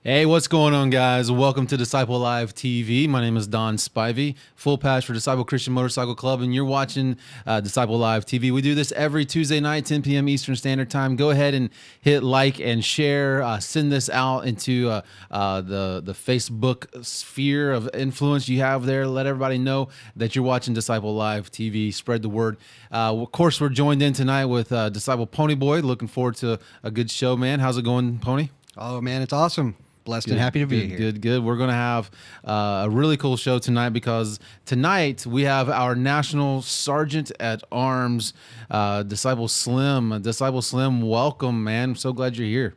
Hey, what's going on, guys? Welcome to Disciple Live TV. My name is Don Spivey, full patch for Disciple Christian Motorcycle Club, and you're watching Disciple Live TV. We do this every Tuesday night, 10 p.m. Eastern Standard Time. Go ahead and hit like and share. Send this out into the Facebook sphere of influence you have there. Let everybody know that you're watching Disciple Live TV. Spread the word. Of course, we're joined in tonight with Disciple Pony Boy. Looking forward to a good show, man. How's it going, Pony? Oh, man, it's awesome. Blessed and happy to be here. Good. We're going to have a really cool show tonight because tonight we have our National Sergeant at Arms, Disciple Slim. Disciple Slim, welcome, man. I'm so glad you're here.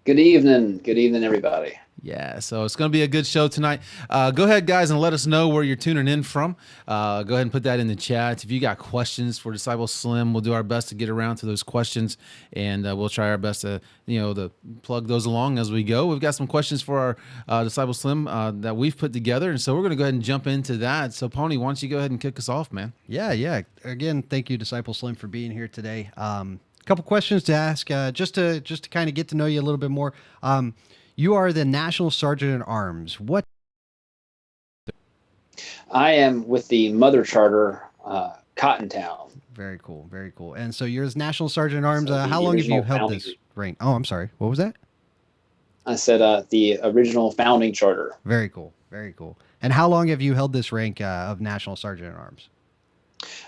Good evening. Good evening, everybody. Yeah, so it's going to be a good show tonight. Go ahead, guys, and let us know where you're tuning in from. Go ahead and put that in the chat. If you got questions for Disciple Slim, we'll do our best to get around to those questions, and we'll try our best to, to plug those along as we go. We've got some questions for our Disciple Slim that we've put together, and so we're going to go ahead and jump into that. So, Pony, why don't you go ahead and kick us off, man? Yeah. Again, thank you, Disciple Slim, for being here today. A couple questions to ask, just to kind of get to know you a little bit more. You are the National Sergeant at Arms. What? I am with the Mother Charter, Cottontown. Very cool. And so you're as National Sergeant at Arms. So how long have you held this rank? Oh, I'm sorry. What was that? I said the original founding charter. Very cool. And how long have you held this rank of National Sergeant at Arms?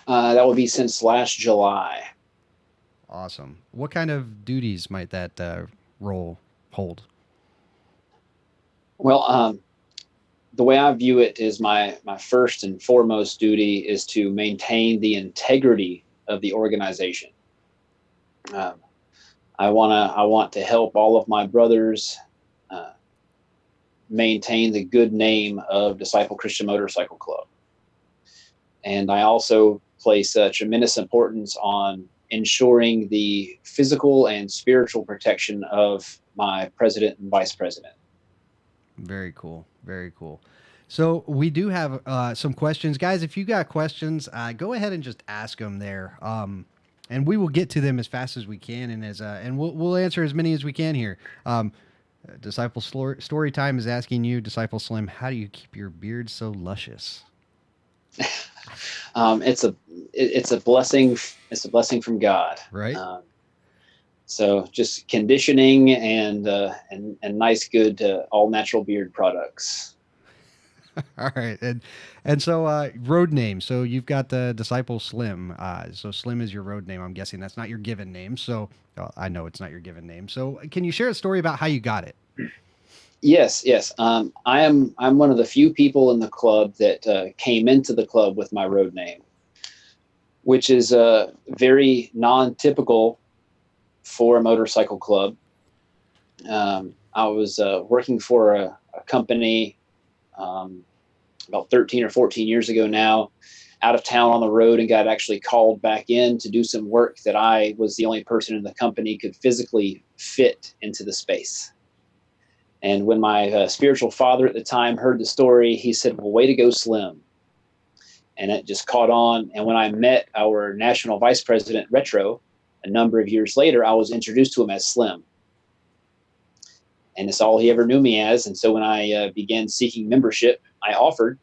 That will be since last July. Awesome. What kind of duties might that role hold? Well, the way I view it is my first and foremost duty is to maintain the integrity of the organization. I want to help all of my brothers maintain the good name of Disciple Christian Motorcycle Club. And I also place tremendous importance on ensuring the physical and spiritual protection of my president and vice president. Very cool. So we do have some questions. Guys, if you got questions, go ahead and just ask them there. And we will get to them as fast as we can, and we'll answer as many as we can here. Disciple Story Time is asking you, Disciple Slim, how do you keep your beard so luscious? It's a blessing. It's a blessing from God. Right. So just conditioning and nice, good, all natural beard products. All right. And so road name. So you've got the Disciple Slim. So Slim is your road name. I'm guessing that's not your given name. So I know it's not your given name. So can you share a story about how you got it? Yes. I'm one of the few people in the club that came into the club with my road name, which is very non-typical for a motorcycle club. I was working for a company about 13 or 14 years ago now, out of town on the road, and got actually called back in to do some work that I was the only person in the company could physically fit into the space. And when my spiritual father at the time heard the story, he said, "Well, way to go, Slim." And it just caught on. And when I met our national vice president, Retro, a number of years later, I was introduced to him as Slim. And it's all he ever knew me as. And so when I began seeking membership, I offered,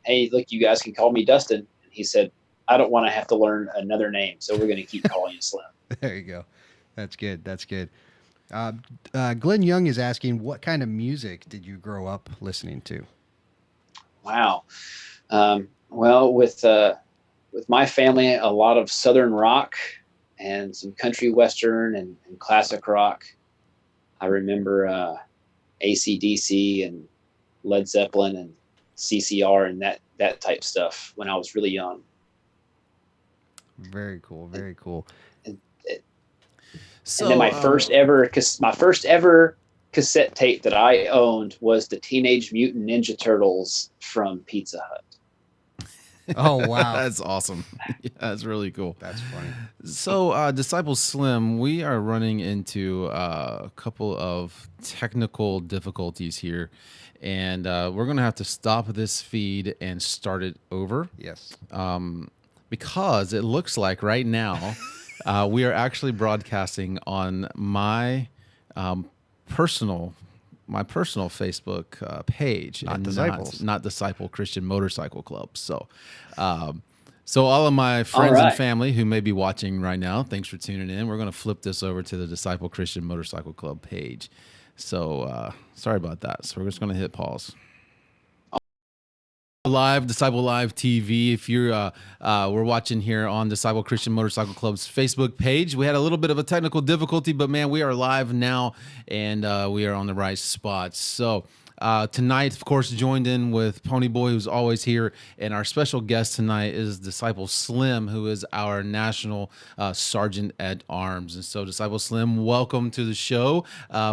"Hey, look, you guys can call me Dustin." And he said, "I don't want to have to learn another name, so we're going to keep calling you Slim." There you go. That's good. Glenn Young is asking, what kind of music did you grow up listening to? Wow. Well, with my family, a lot of Southern rock and some country Western and classic rock. I remember AC/DC and Led Zeppelin and CCR and that type stuff when I was really young. Very cool. So, and then my first ever cassette tape that I owned was the Teenage Mutant Ninja Turtles from Pizza Hut. Oh, wow. That's awesome. Yeah, that's really cool. That's funny. So, Disciple Slim, we are running into a couple of technical difficulties here, and we're going to have to stop this feed and start it over. Yes. Because it looks like right now we are actually broadcasting on my personal my personal Facebook page, Not and Disciples. not Disciple Christian Motorcycle Club. So, so all of my All friends and right. family who may be watching right now, thanks for tuning in. We're going to flip this over to the Disciple Christian Motorcycle Club page. So sorry about that. So we're just going to hit pause. Live Disciple Live TV. If you're we're watching here on Disciple Christian Motorcycle Club's Facebook page. We had a little bit of a technical difficulty, but man, we are live now, and we are on the right spot. So tonight, of course, joined in with Pony Boy, who's always here, and our special guest tonight is Disciple Slim, who is our National Sergeant at Arms. And so, Disciple Slim, welcome to the show.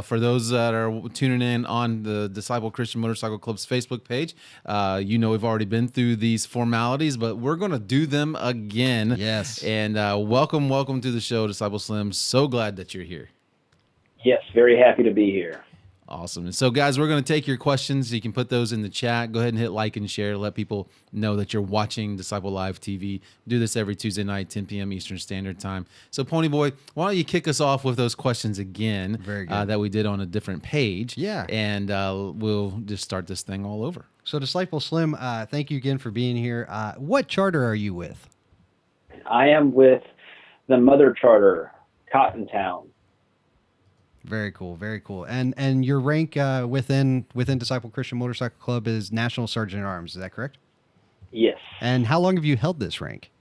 For those that are tuning in on the Disciple Christian Motorcycle Club's Facebook page, you know we've already been through these formalities, but we're going to do them again. Yes. And welcome to the show, Disciple Slim. So glad that you're here. Yes, very happy to be here. Awesome. And so, guys, we're going to take your questions. You can put those in the chat. Go ahead and hit like and share. Let people know that you're watching Disciple Live TV. We do this every Tuesday night, 10 p.m. Eastern Standard Time. So, Pony Boy, why don't you kick us off with those questions again that we did on a different page? Yeah. And we'll just start this thing all over. So, Disciple Slim, thank you again for being here. What charter are you with? I am with the Mother Charter, Cottontown. Very cool, very cool. And your rank within Disciple Christian Motorcycle Club is National Sergeant at Arms. Is that correct? Yes. And how long have you held this rank?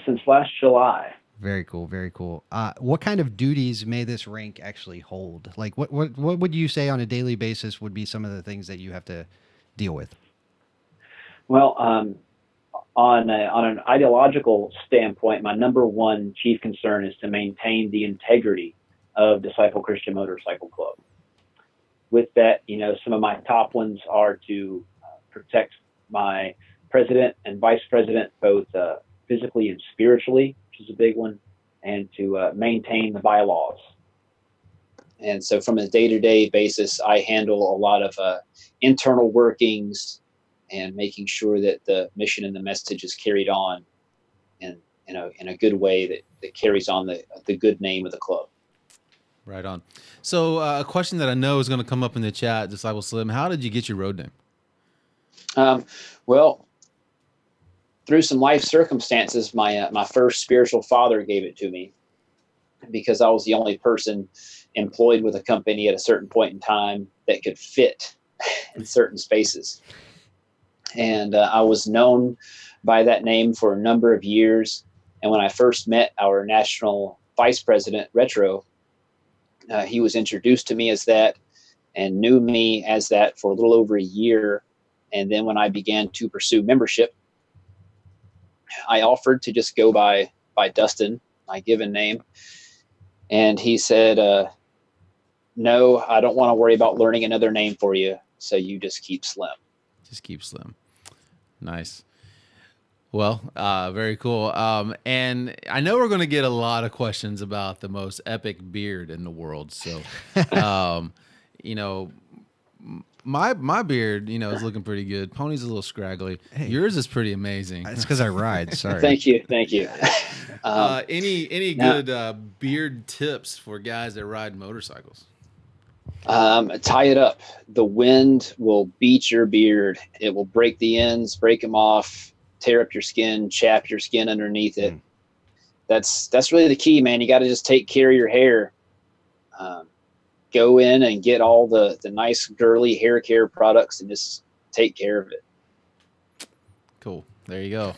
Since last July. Very cool, very cool. What kind of duties may this rank actually hold? Like, what would you say on a daily basis would be some of the things that you have to deal with? Well, on an ideological standpoint, my number one chief concern is to maintain the integrity of Disciple Christian Motorcycle Club. With that, some of my top ones are to protect my president and vice president, both physically and spiritually, which is a big one, and to maintain the bylaws. And so from a day-to-day basis, I handle a lot of internal workings and making sure that the mission and the message is carried on in a good way that carries on the good name of the club. Right on. So a question that I know is going to come up in the chat, Disciple Slim, how did you get your road name? Well, through some life circumstances, my first spiritual father gave it to me because I was the only person employed with a company at a certain point in time that could fit in certain spaces. And I was known by that name for a number of years. And when I first met our national vice president, Retro, he was introduced to me as that and knew me as that for a little over a year. And then when I began to pursue membership, I offered to just go by Dustin, my given name. And he said, no, I don't want to worry about learning another name for you. So you just keep Slim. Just keep Slim. Nice. Well, very cool. And I know we're going to get a lot of questions about the most epic beard in the world. So, my beard, is looking pretty good. Pony's a little scraggly. Hey. Yours is pretty amazing. It's because I ride. Sorry. Thank you. Any good beard tips for guys that ride motorcycles? Tie it up. The wind will beat your beard. It will break the ends, break them off, tear up your skin, chap your skin underneath it. That's really the key, man. You got to just take care of your hair. Go in and get all the nice girly hair care products and just take care of it. Cool. There you go.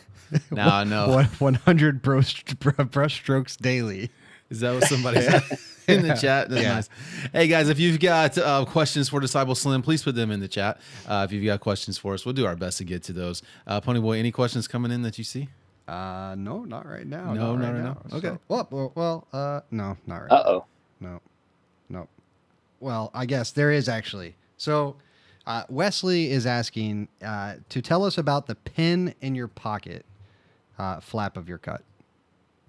Now I know. 100 brush strokes daily. Is that what somebody said in the chat? That's nice. Hey, guys, if you've got questions for Disciple Slim, please put them in the chat. If you've got questions for us, we'll do our best to get to those. Pony Boy, any questions coming in that you see? No, not right now. No, not not right right now. now. Okay. So, no, not right Uh-oh. now. No. Well, I guess there is actually. So, Wesley is asking to tell us about the pin in your pocket flap of your cut,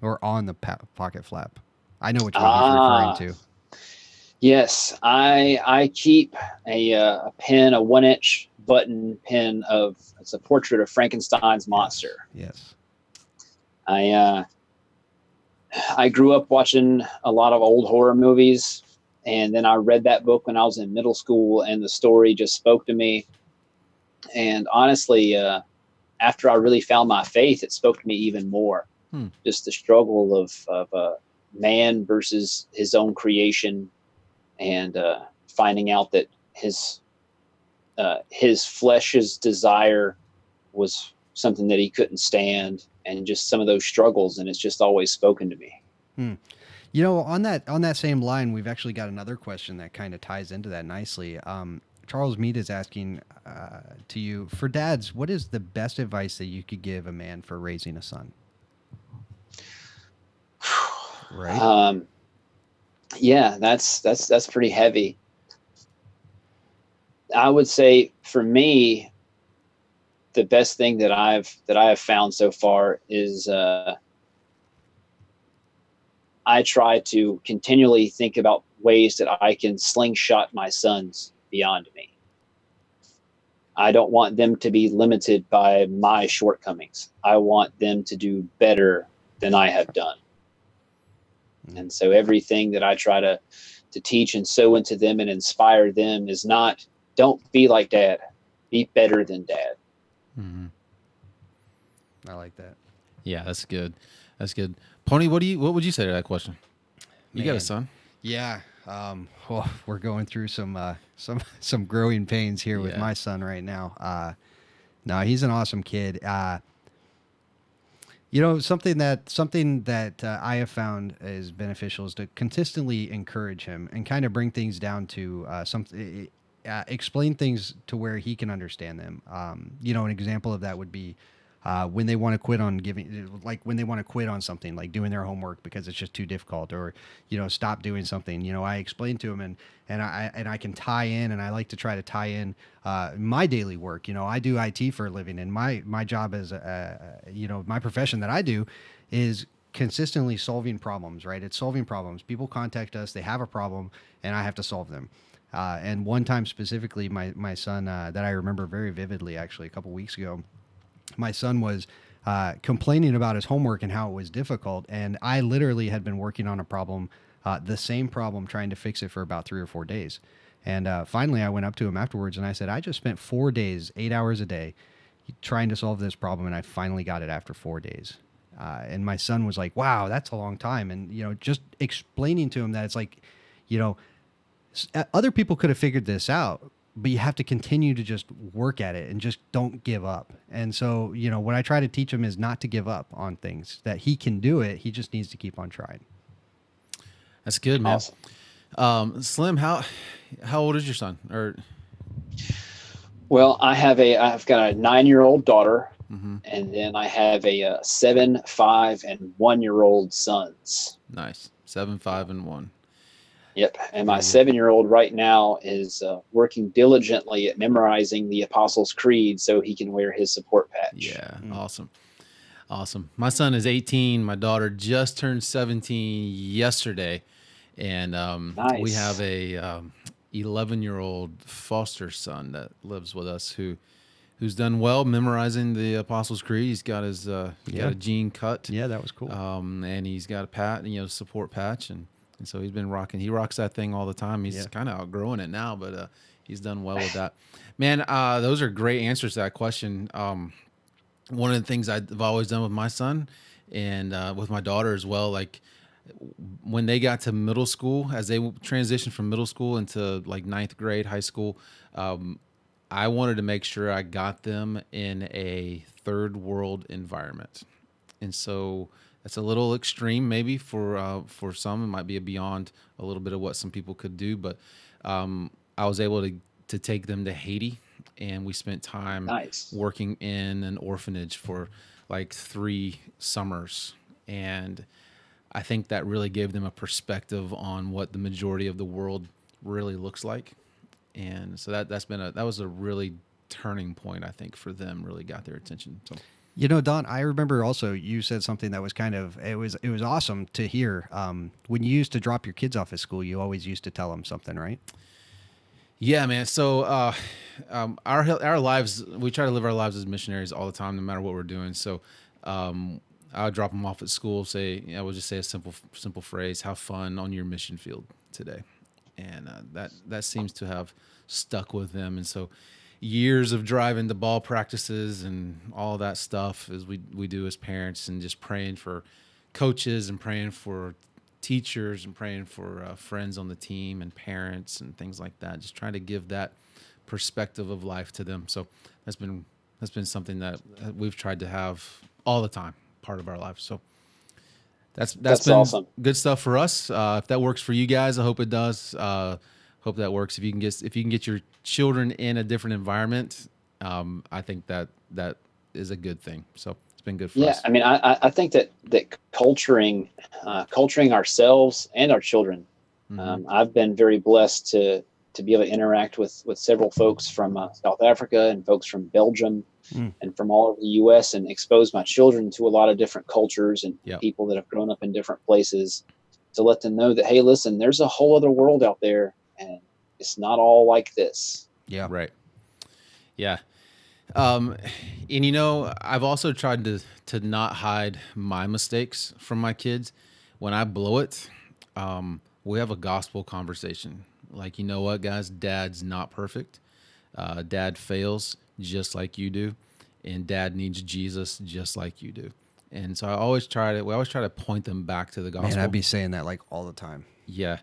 or on the pocket flap. I know which one he's referring to. Yes, I keep a pin, a 1-inch button pin it's a portrait of Frankenstein's monster. Yes. I grew up watching a lot of old horror movies, And then I read that book when I was in middle school, and the story just spoke to me. And honestly, after I really found my faith, it spoke to me even more. Just the struggle of man versus his own creation, and finding out that his flesh's desire was something that he couldn't stand, and just some of those struggles. And it's just always spoken to me. You know, on that same line, we've actually got another question that kind of ties into that nicely. Charles Mead is asking to you, for dads, what is the best advice that you could give a man for raising a son? Right. Yeah, that's pretty heavy. I would say for me, the best thing that I have found so far is I try to continually think about ways that I can slingshot my sons beyond me. I don't want them to be limited by my shortcomings. I want them to do better than I have done. And so everything that I try to teach and sow into them and inspire them is not, don't be like dad, be better than dad. Mm-hmm. I like that. Yeah, that's good. That's good. Pony, what would you say to that question? You got a son? Yeah. Well, we're going through some growing pains here with my son right now. No, he's an awesome kid. You know, something that I have found is beneficial is to consistently encourage him and kind of bring things down to something. Explain things to where he can understand them. You know, an example of that would be when they want to quit on when they want to quit on something, like doing their homework because it's just too difficult, or, you know, stop doing something. You know, I explain to him, and I can tie in, and I like to try to tie in my daily work. You know, I do IT for a living, and my job is, you know, my profession that I do is consistently solving problems, right? It's solving problems. People contact us, they have a problem, and I have to solve them. And one time specifically, my son, that I remember very vividly, actually, a couple weeks ago, my son was complaining about his homework and how it was difficult. And I literally had been working on a problem, the same problem, trying to fix it for about 3 or 4 days. And finally, I went up to him afterwards and I said, I just spent 4 days, 8 hours a day, trying to solve this problem. And I finally got it after 4 days. And my son was like, wow, that's a long time. And, you know, just explaining to him that it's like, you know, other people could have figured this out, but you have to continue to just work at it and just don't give up. And so, you know, what I try to teach him is not to give up on things, that he can do it. He just needs to keep on trying. That's good, man. Awesome. Slim, how old is your son? Or Well, I've got a 9-year-old daughter, and then I have a 7, 5, and 1-year-old sons. Nice. 7, 5, and 1. Yep. And my 7-year-old right now is working diligently at memorizing the Apostles' Creed so he can wear his support patch. Yeah. Awesome. My son is 18. My daughter just turned 17 yesterday. And Nice. We have a 11-year-old foster son that lives with us who's done well memorizing the Apostles' Creed. He's got his got a jean cut. Yeah, that was cool. And he's got a support patch, and so he's been rocking. He rocks that thing all the time. He's kind of outgrowing it now, but he's done well with that. Man, those are great answers to that question. One of the things I've always done with my son and with my daughter as well, like when they got to middle school, as they transitioned from middle school into like 9th grade, high school, I wanted to make sure I got them in a third world environment. And so that's a little extreme, maybe for some. It might be beyond a little bit of what some people could do, but I was able to take them to Haiti, and we spent time working in an orphanage for like 3 summers. And I think that really gave them a perspective on what the majority of the world really looks like. And so that was a really turning point, I think, for them. Really got their attention. So. You know, Don, I remember also you said something that was it was awesome to hear. When you used to drop your kids off at school, you always used to tell them something, right? Yeah, man. So our lives, we try to live our lives as missionaries all the time, no matter what we're doing. So I would drop them off at school. I would just say a simple phrase: "Have fun on your mission field today." and that seems to have stuck with them. And so, years of driving to ball practices and all that stuff as we do as parents, and just praying for coaches and praying for teachers and praying for friends on the team and parents and things like that. Just trying to give that perspective of life to them. So that's been something that we've tried to have all the time, part of our life. So that's been awesome. good stuff for us. If that works for you guys, I hope it does. Hope that works. If you can get your children in a different environment, I think that is a good thing. So it's been good for us. I mean, I think that culturing ourselves and our children. I've been very blessed to be able to interact with several folks from South Africa and folks from Belgium and from all over the U.S. and expose my children to a lot of different cultures and people that have grown up in different places, to let them know that, hey, listen, there's a whole other world out there, and it's not all like this. Yeah. Right. Yeah. And I've also tried to not hide my mistakes from my kids. When I blow it, we have a gospel conversation. Like, you know what, guys, Dad's not perfect. Dad fails just like you do, and Dad needs Jesus just like you do. And so we always try to point them back to the gospel. Man, I'd be saying that like all the time. Yeah.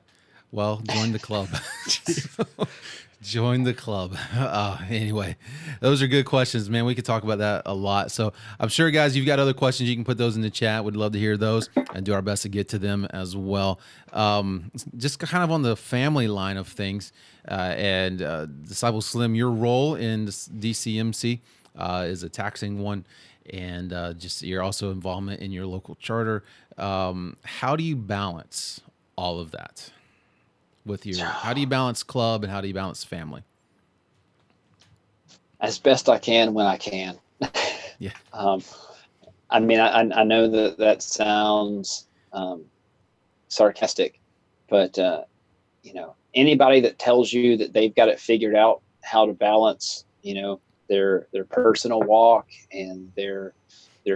Well, join the club. Join the club. Anyway, those are good questions, man. We could talk about that a lot. So I'm sure, guys, you've got other questions. You can put those in the chat. We'd love to hear those and do our best to get to them as well. Just kind of on the family line of things, and Disciple Slim, your role in this DCMC is a taxing one, and just your also involvement in your local charter. How do you balance all of that? How do you balance club and how do you balance family? As best I can when I can. Yeah. I mean, I know that sounds sarcastic, but anybody that tells you that they've got it figured out how to balance, their personal walk and their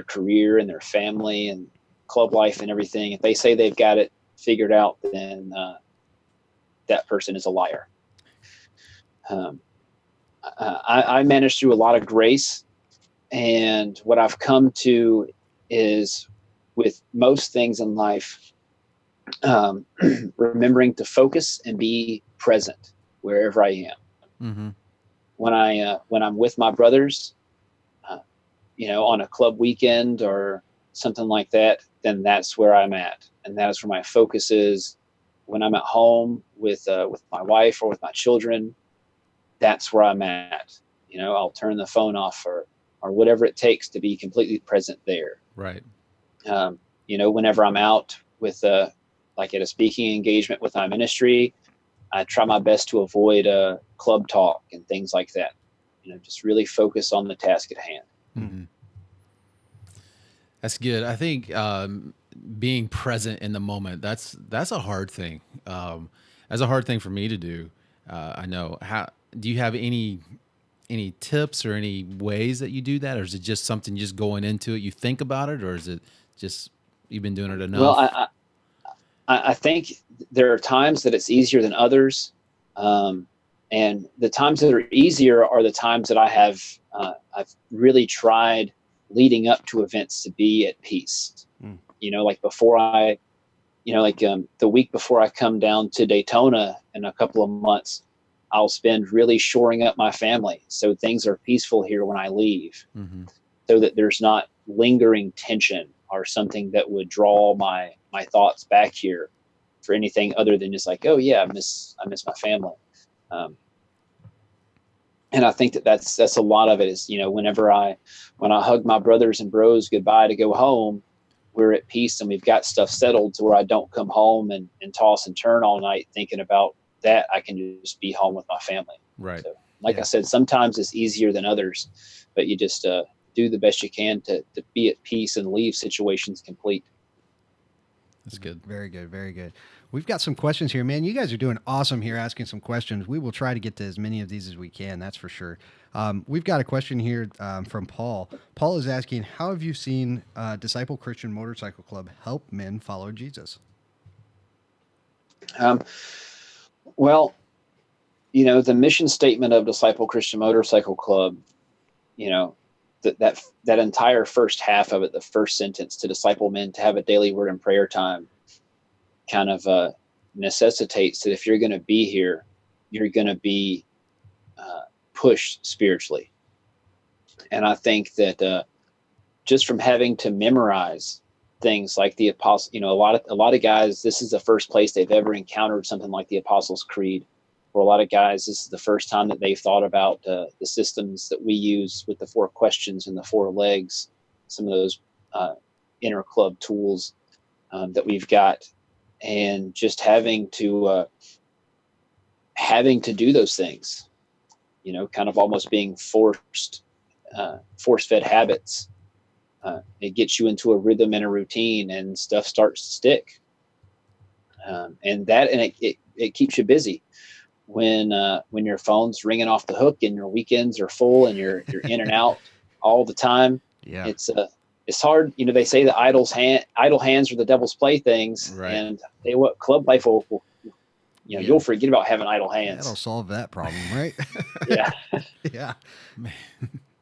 career and their family and club life and everything, if they say they've got it figured out, then that person is a liar. I managed through a lot of grace, and what I've come to is, with most things in life, remembering to focus and be present wherever I am. Mm-hmm. When I'm with my brothers, on a club weekend or something like that, then that's where I'm at, and that is where my focus is. When I'm at home with my wife or with my children, that's where I'm at. I'll turn the phone off or whatever it takes to be completely present there. Right. Whenever I'm out with like at a speaking engagement with my ministry, I try my best to avoid club talk and things like that. Just really focus on the task at hand. Mm-hmm. That's good. I think being present in the moment, that's a hard thing. That's a hard thing for me to do. I know. How do you have any tips or any ways that you do that, or is it just something just going into it, you think about it, or is it just you've been doing it enough? Well, I think there are times that it's easier than others, and the times that are easier are the times that I've really tried leading up to events to be at peace. Like before the week before I come down to Daytona in a couple of months, I'll spend really shoring up my family so things are peaceful here when I leave, so that there's not lingering tension or something that would draw my thoughts back here for anything other than just like, oh yeah, I miss my family. And I think that's a lot of it is, when I hug my brothers and bros goodbye to go home, we're at peace and we've got stuff settled to where I don't come home and toss and turn all night thinking about that. I can just be home with my family. Right. So, I said, sometimes it's easier than others, but you just do the best you can to be at peace and leave situations complete. That's good. Very good. Very good. We've got some questions here, man. You guys are doing awesome here asking some questions. We will try to get to as many of these as we can. That's for sure. We've got a question here from Paul. Paul is asking, how have you seen Disciple Christian Motorcycle Club help men follow Jesus? Well, the mission statement of Disciple Christian Motorcycle Club, you know, that entire first half of it, the first sentence, to disciple men to have a daily word and prayer time, kind of necessitates that if you're going to be here, you're going to be pushed spiritually. And I think that just from having to memorize things like the apostle, a lot of guys, this is the first place they've ever encountered something like the Apostles' Creed. For a lot of guys, this is the first time that they've thought about the systems that we use with the 4 questions and the 4 legs, some of those inner club tools that we've got, and just having to do those things, kind of almost being force-fed habits. It gets you into a rhythm and a routine, and stuff starts to stick. And it keeps you busy when your phone's ringing off the hook and your weekends are full and you're in and out all the time. Yeah. It's hard. They say that idle hands are the devil's playthings, Right. and club life will you'll forget about having idle hands. That'll solve that problem, right? Yeah. Yeah. Man.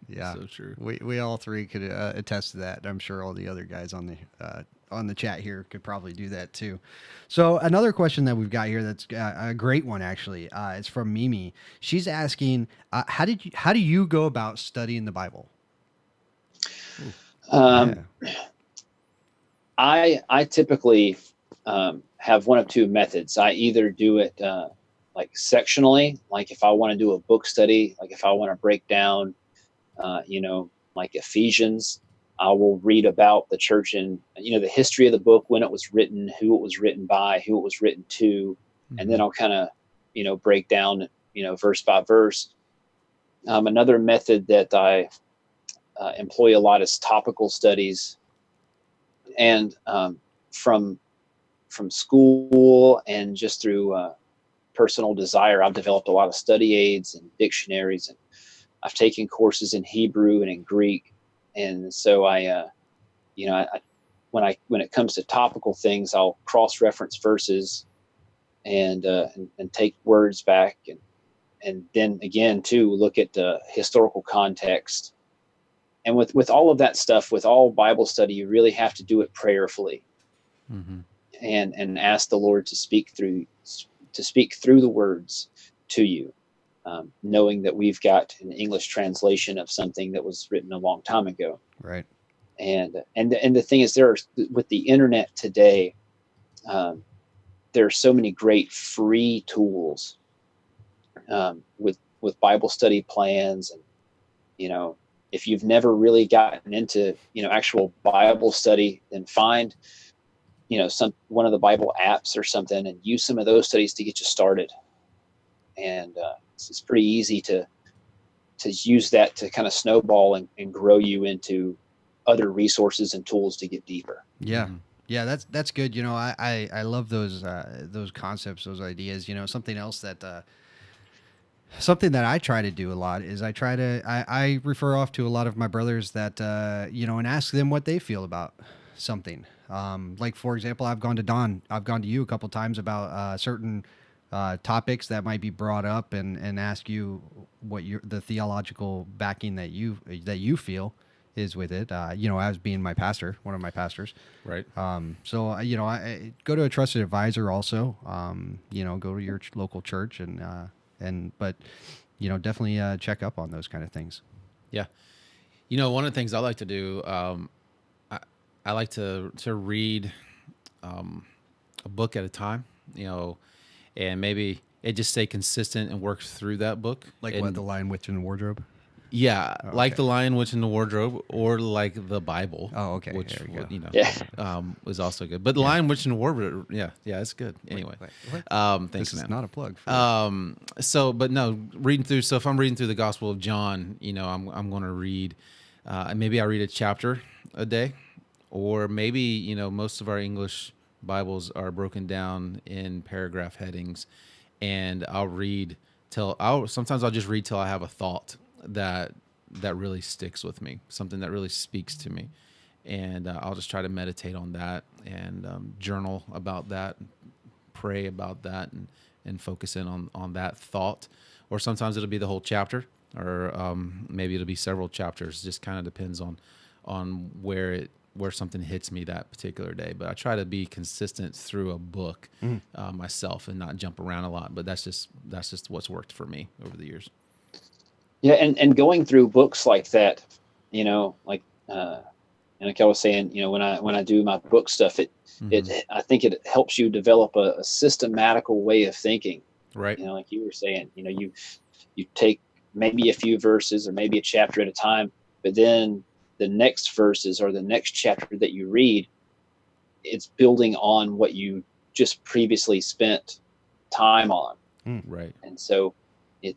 Yeah. So true. We all three could attest to that. I'm sure all the other guys on the chat here could probably do that too. So another question that we've got here that's a great one actually. It's from Mimi. She's asking, how do you go about studying the Bible? I typically have one of 2 methods. I either do it like sectionally, like if I want to do a book study, like if I want to break down, like Ephesians, I will read about the church and, the history of the book, when it was written, who it was written by, who it was written to. Mm-hmm. And then I'll kind of, break down, verse by verse. Another method that I employ a lot is topical studies. And from school and just through personal desire, I've developed a lot of study aids and dictionaries, and I've taken courses in Hebrew and in Greek. And so when it comes to topical things, I'll cross-reference verses and take words back, and then again too look at the historical context. And with all of that stuff, with all Bible study, you really have to do it prayerfully, mm-hmm. and ask the Lord to speak through the words to you, knowing that we've got an English translation of something that was written a long time ago. Right. And the thing is, with the internet today, there are so many great free tools with Bible study plans, and if you've never really gotten into actual Bible study, then find one of the Bible apps or something and use some of those studies to get you started. And it's pretty easy to use that to kind of snowball and grow you into other resources and tools to get deeper. Yeah. Mm-hmm. Yeah, that's good. I love those concepts, those ideas. Something else something that I try to do a lot is I refer off to a lot of my brothers that and ask them what they feel about something. Like for example, I've gone to you a couple times about certain topics that might be brought up, and ask you what the theological backing that you feel is with it. As being my pastor, one of my pastors. Right. So I go to a trusted advisor also. Go to your local church but definitely check up on those kind of things. Yeah. One of the things I like to do, I like to read a book at a time, and maybe it just stay consistent and work through that book. Like The Lion, Witch, and the Wardrobe? Yeah, oh, like okay. The Lion, Witch, and the Wardrobe, or like the Bible. Oh, okay. Which Yeah. Was also good. But The Lion, Witch, and the Wardrobe, yeah, it's good. Anyway, what? Thanks, this man. Is not a plug. But no, reading through. So if I'm reading through the Gospel of John, I'm going to read. Maybe I read a chapter a day, or maybe most of our English Bibles are broken down in paragraph headings, and I'll read sometimes I'll just read till I have a thought that really sticks with me, something that really speaks to me, and I'll just try to meditate on that and journal about that, pray about that, and focus in on that thought. Or sometimes it'll be the whole chapter, or maybe it'll be several chapters. Just kind of depends on where something hits me that particular day. But I try to be consistent through a book myself and not jump around a lot. But that's just what's worked for me over the years. Yeah, and going through books like that, you know, like I was saying, you know, when I do my book stuff, I think it helps you develop a systematical way of thinking. Right. You know, like you were saying, you know, you take maybe a few verses or maybe a chapter at a time, but then the next verses or the next chapter that you read, it's building on what you just previously spent time on. Right. And so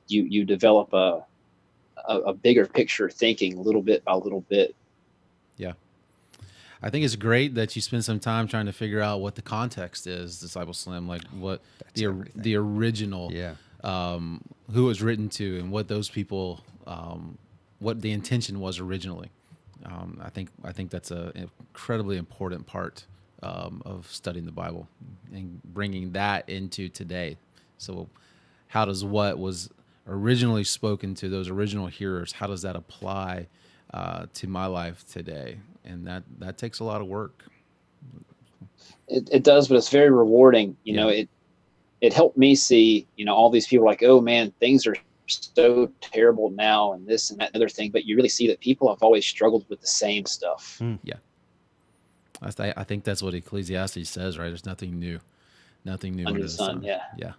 you develop a bigger picture thinking little bit by little bit. Yeah. I think it's great that you spend some time trying to figure out what the context is, Disciple Slim, like what the original, who it was written to, and what those people, what the intention was originally. I think that's an incredibly important part of studying the Bible and bringing that into today. So, how does what was originally spoken to those original hearers, how does that apply to my life today? And that takes a lot of work. It does, but it's very rewarding. You know, it helped me see, you know, all these people like, oh man, things are so terrible now and this and that and other thing. But you really see that people have always struggled with the same stuff. Yeah. I think that's what Ecclesiastes says, right? There's nothing new under the sun. Yeah.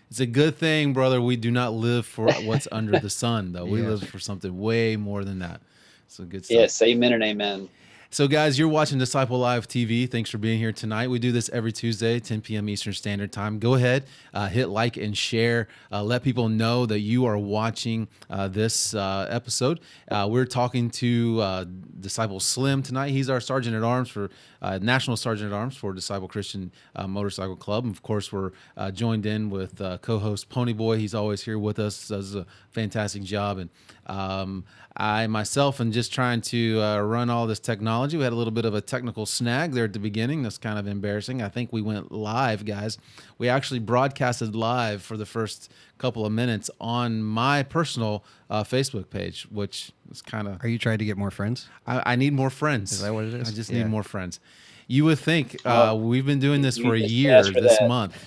It's a good thing, brother. We do not live for what's under the sun, though. We live for something way more than that. So good stuff. Yes, amen and amen. So, guys, you're watching Disciple Live TV. Thanks for being here tonight. We do this every Tuesday, 10 p.m. Eastern Standard Time. Go ahead, hit like and share. Let people know that you are watching this episode. We're talking to Disciple Slim tonight. He's our Sergeant at Arms for National Sergeant at Arms for Disciple Christian Motorcycle Club. And of course, we're joined in with co-host Ponyboy. He's always here with us. Does a fantastic job. And I myself am just trying to run all this technology. We had a little bit of a technical snag there at the beginning. That's kind of embarrassing. I think we went live, guys. We actually broadcasted live for the first couple of minutes on my personal Facebook page, which is kind of... Are you trying to get more friends? I need more friends. Is that what it is? I just need more friends. You would think we've been doing this for a year month.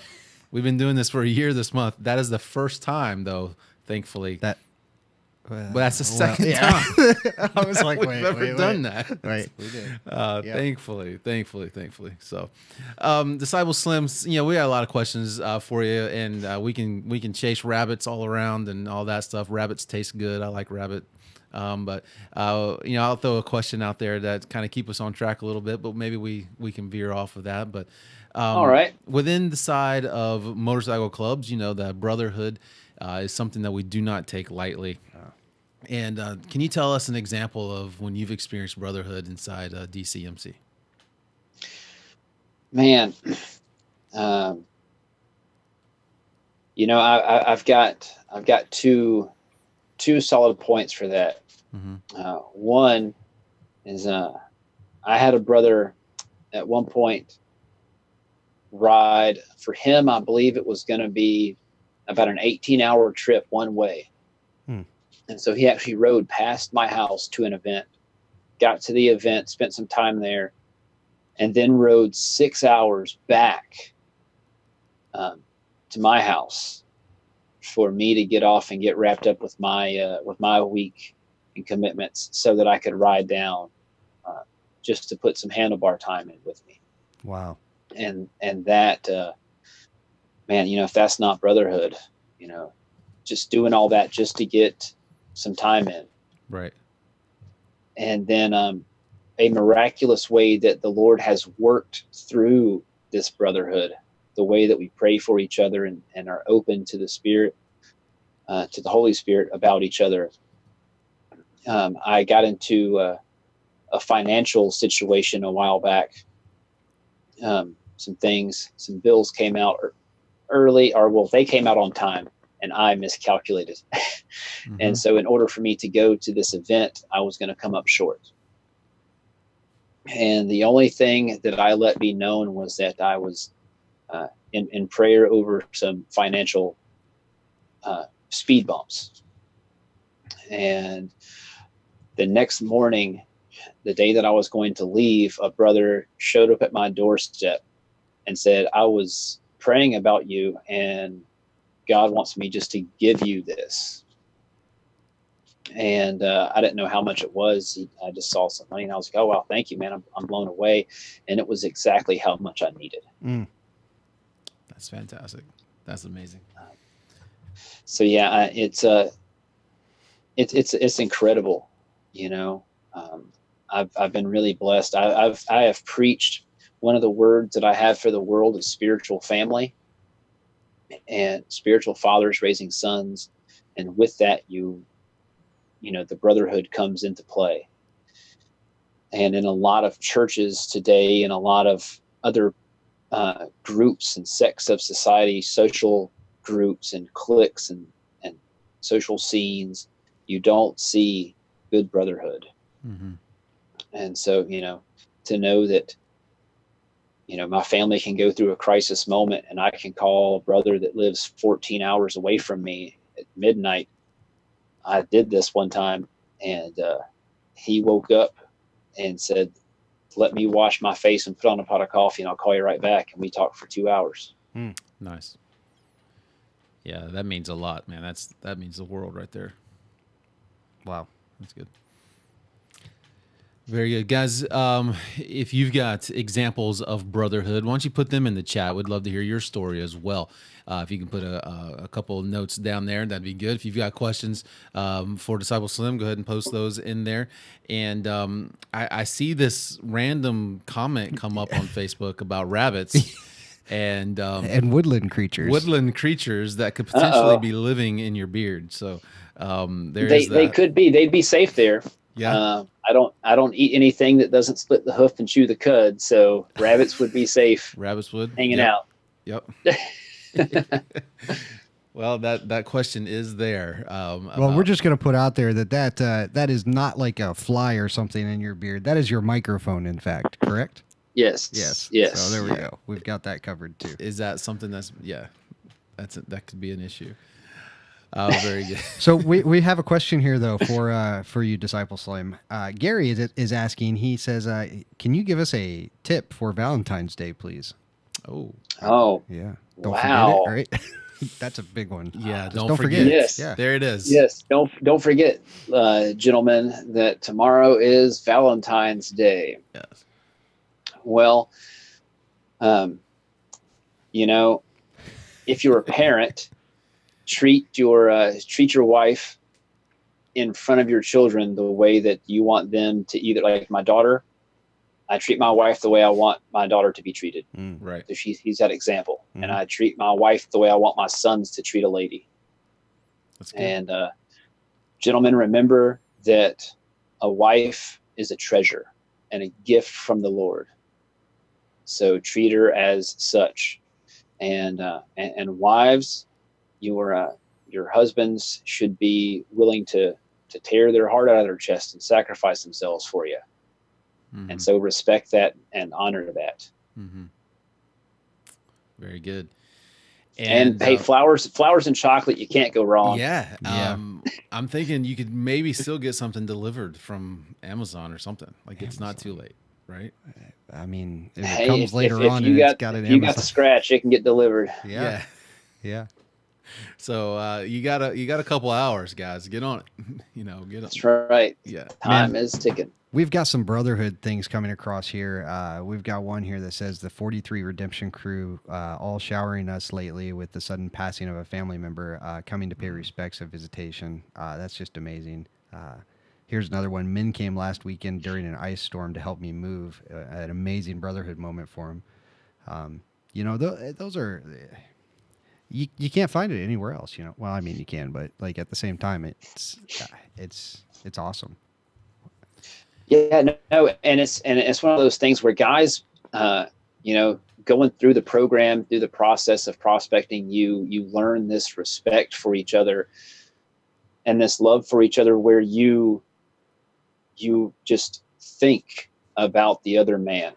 We've been doing this for a year this month. That is the first time, though, thankfully. But that's the second time I was like, we've ever done that. Right, we did. Thankfully. So, Disciple Slims, you know, we got a lot of questions for you, and we can chase rabbits all around and all that stuff. Rabbits taste good. I like rabbit. But you know, I'll throw a question out there that kind of keep us on track a little bit, but maybe we can veer off of that. But all right, within the side of motorcycle clubs, you know, the Brotherhood is something that we do not take lightly. And can you tell us an example of when you've experienced Brotherhood inside DCMC? Man, you know, I've got two solid points for that. Mm-hmm. One is I had a brother at one point ride for him. I believe it was going to be about an 18-hour trip one way. And so he actually rode past my house to an event, got to the event, spent some time there, and then rode 6 hours back to my house for me to get off and get wrapped up with my week and commitments so that I could ride down just to put some handlebar time in with me. Wow. And that, man, you know, if that's not Brotherhood, you know, just doing all that just to get some time in. Right. And then a miraculous way that the Lord has worked through this Brotherhood, the way that we pray for each other and are open to the Spirit, to the Holy Spirit about each other. I got into a financial situation a while back. Some bills came out early, they came out on time, and I miscalculated. Mm-hmm. And so in order for me to go to this event, I was going to come up short. And the only thing that I let be known was that I was in prayer over some financial speed bumps. And the next morning, the day that I was going to leave, a brother showed up at my doorstep and said, I was praying about you, and God wants me just to give you this. And I didn't know how much it was. I just saw some money, and I was like, oh, wow, thank you, man. I'm blown away. And it was exactly how much I needed. That's fantastic. That's amazing. So yeah, it's incredible. You know, I've been really blessed. I have preached. One of the words that I have for the world is spiritual family and spiritual fathers raising sons. And with that, you know, the brotherhood comes into play. And in a lot of churches today, and a lot of other groups and sects of society, social groups and cliques and social scenes, you don't see good brotherhood. Mm-hmm. And so, you know, to know that, you know, my family can go through a crisis moment, and I can call a brother that lives 14 hours away from me at midnight. I did this one time, and he woke up and said, let me wash my face and put on a pot of coffee, and I'll call you right back. And we talked for 2 hours. Nice. Yeah, that means a lot, man. That means the world right there. Wow. That's good. Very good, guys. If you've got examples of brotherhood, why don't you put them in the chat? We'd love to hear your story as well. If you can put a couple of notes down there, that'd be good. If you've got questions for Disciple Slim, go ahead and post those in there. And I see this random comment come up on Facebook about rabbits and woodland creatures. Woodland creatures that could potentially be living in your beard. So They could be. They'd be safe there. Yeah. I don't eat anything that doesn't split the hoof and chew the cud, so rabbits would be safe. Rabbits would hanging out. Yep. Well, that question is there. Well, we're just going to put out there that is not like a fly or something in your beard. That is your microphone, in fact, correct? Yes. So there we go. We've got that covered too. Is that something that could be an issue? Very good. So we have a question here though for you, Disciple Slim. Gary is asking. He says, "Can you give us a tip for Valentine's Day, please?" Oh, yeah. Don't forget it, right? That's a big one. Yeah, don't forget. Yes, yeah. There it is. Yes, don't forget, gentlemen, that tomorrow is Valentine's Day. Yes. Well, you know, if you're a parent, treat your wife in front of your children the way that you want them to. Either, like my daughter, I treat my wife the way I want my daughter to be treated. Right. So he's that example. And I treat my wife the way I want my sons to treat a lady. That's good. And gentlemen, remember that a wife is a treasure and a gift from the Lord. So treat her as such. And wives, your husbands should be willing to tear their heart out of their chest and sacrifice themselves for you. Mm-hmm. And so respect that and honor that. Mm-hmm. Very good. And hey, flowers and chocolate, you can't go wrong. Yeah. I'm thinking you could maybe still get something delivered from Amazon or something. Like it's not too late, right? I mean, if it comes later on, you and got, it's got an if you got the scratch, it can get delivered. Yeah. So you got a couple hours, guys. Get on it. Get on. That's right. Yeah. Time is ticking. We've got some brotherhood things coming across here. We've got one here that says the 43 Redemption crew all showering us lately with the sudden passing of a family member coming to pay respects of visitation. That's just amazing. Here's another one. Men came last weekend during an ice storm to help me move. An amazing brotherhood moment for them. Those are... You can't find it anywhere else, Well, I mean, you can, but like at the same time, it's awesome. Yeah, no, and it's one of those things where guys, going through the program, through the process of prospecting, you learn this respect for each other and this love for each other, where you just think about the other man.